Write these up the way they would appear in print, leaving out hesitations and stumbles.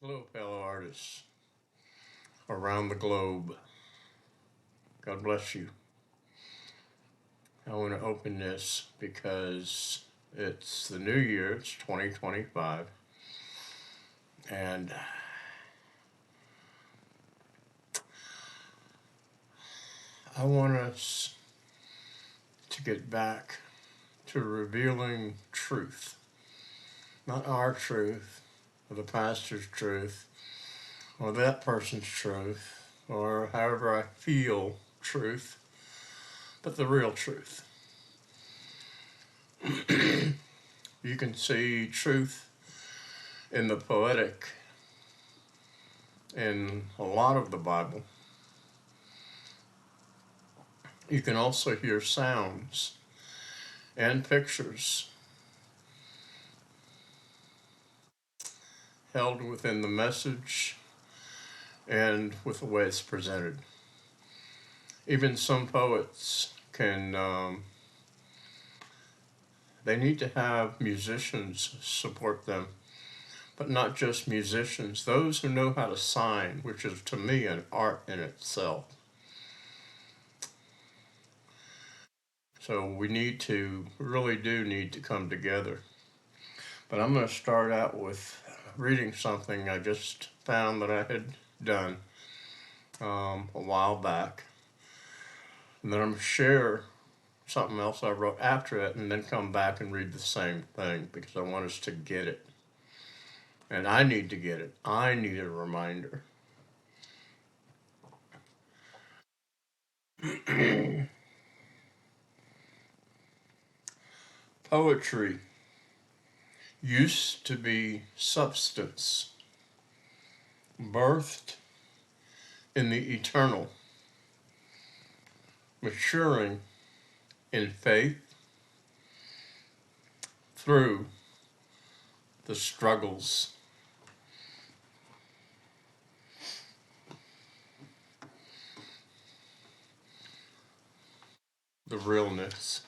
Hello, fellow artists around the globe. God bless you. I want to open this because it's the new year, it's 2025, and I want us to get back to revealing truth. Not our truth, or the pastor's truth, or that person's truth, or however I feel truth, but the real truth. You can see truth in the poetic in a lot of the Bible. You can also hear sounds and pictures held within the message and with the way it's presented. Even some poets they need to have musicians support them, but not just musicians, those who know how to sign, which is to me an art in itself. So we really do need to come together. But I'm going to start out with reading something I just found that I had done a while back. And then I'm going to share something else I wrote after it and then come back and read the same thing because I want us to get it. And I need to get it. I need a reminder. Poetry used to be substance, birthed in the eternal, maturing in faith through the struggles. The realness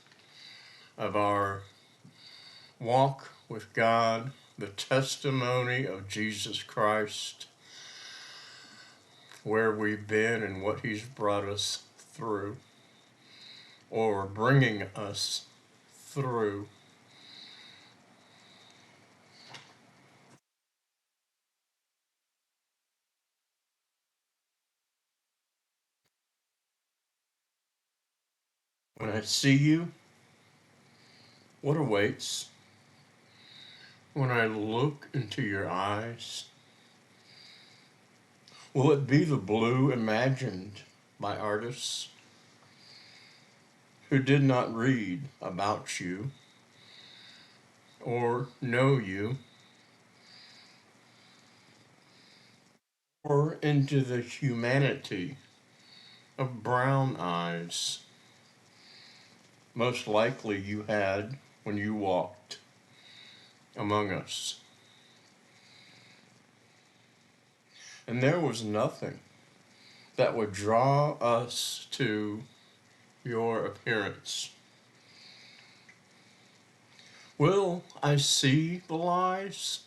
of our walk with God, the testimony of Jesus Christ, where we've been and what He's brought us through, or bringing us through. When I see you, what awaits? When I look into your eyes, will it be the blue imagined by artists who did not read about you or know you, or into the humanity of brown eyes most likely you had when you walked among us? And there was nothing that would draw us to your appearance. Will I see the lies?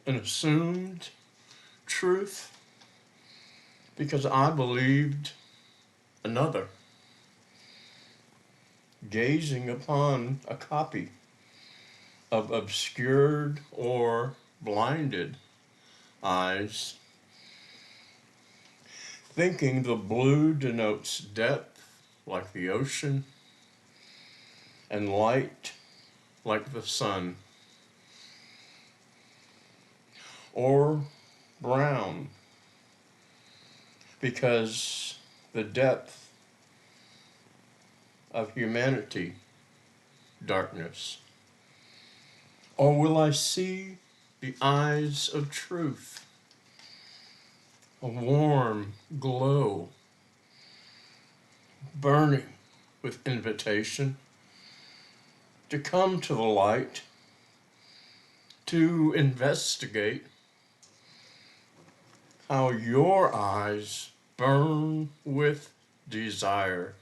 An assumed truth? Because I believed another, gazing upon a copy of obscured or blinded eyes, thinking the blue denotes depth like the ocean and light like the sun, or brown because the depth of humanity, darkness. Or will I see the eyes of truth, a warm glow, burning with invitation to come to the light, to investigate how your eyes burn with desire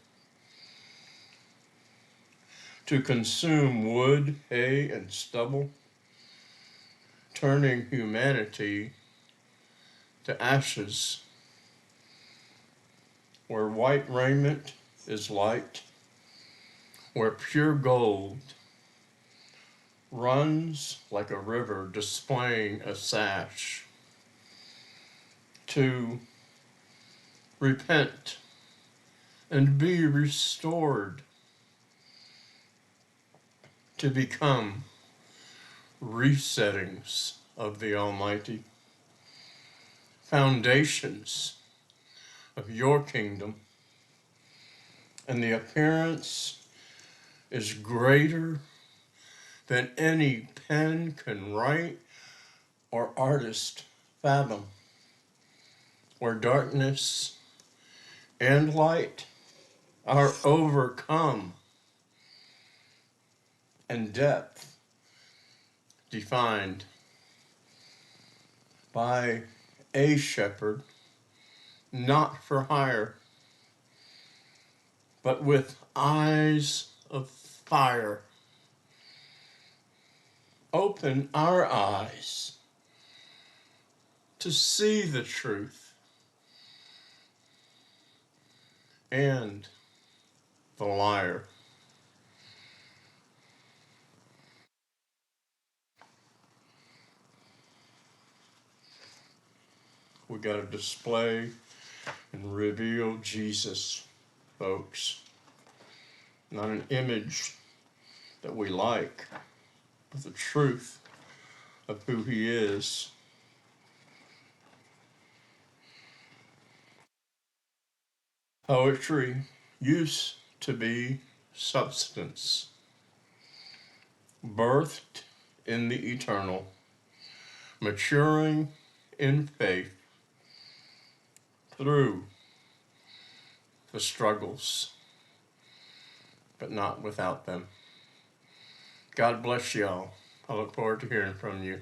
to consume wood, hay, and stubble, turning humanity to ashes, where white raiment is light, where pure gold runs like a river displaying a sash, to repent and be restored, to become resettings of the Almighty, foundations of your kingdom, and the appearance is greater than any pen can write or artist fathom, where darkness and light are overcome and depth defined by a shepherd, not for hire, but with eyes of fire. Open our eyes to see the truth and the liar. We got to display and reveal Jesus, folks. Not an image that we like, but the truth of who he is. Poetry used to be substance, birthed in the eternal, maturing in faith through the struggles, but not without them. God bless y'all. I look forward to hearing from you.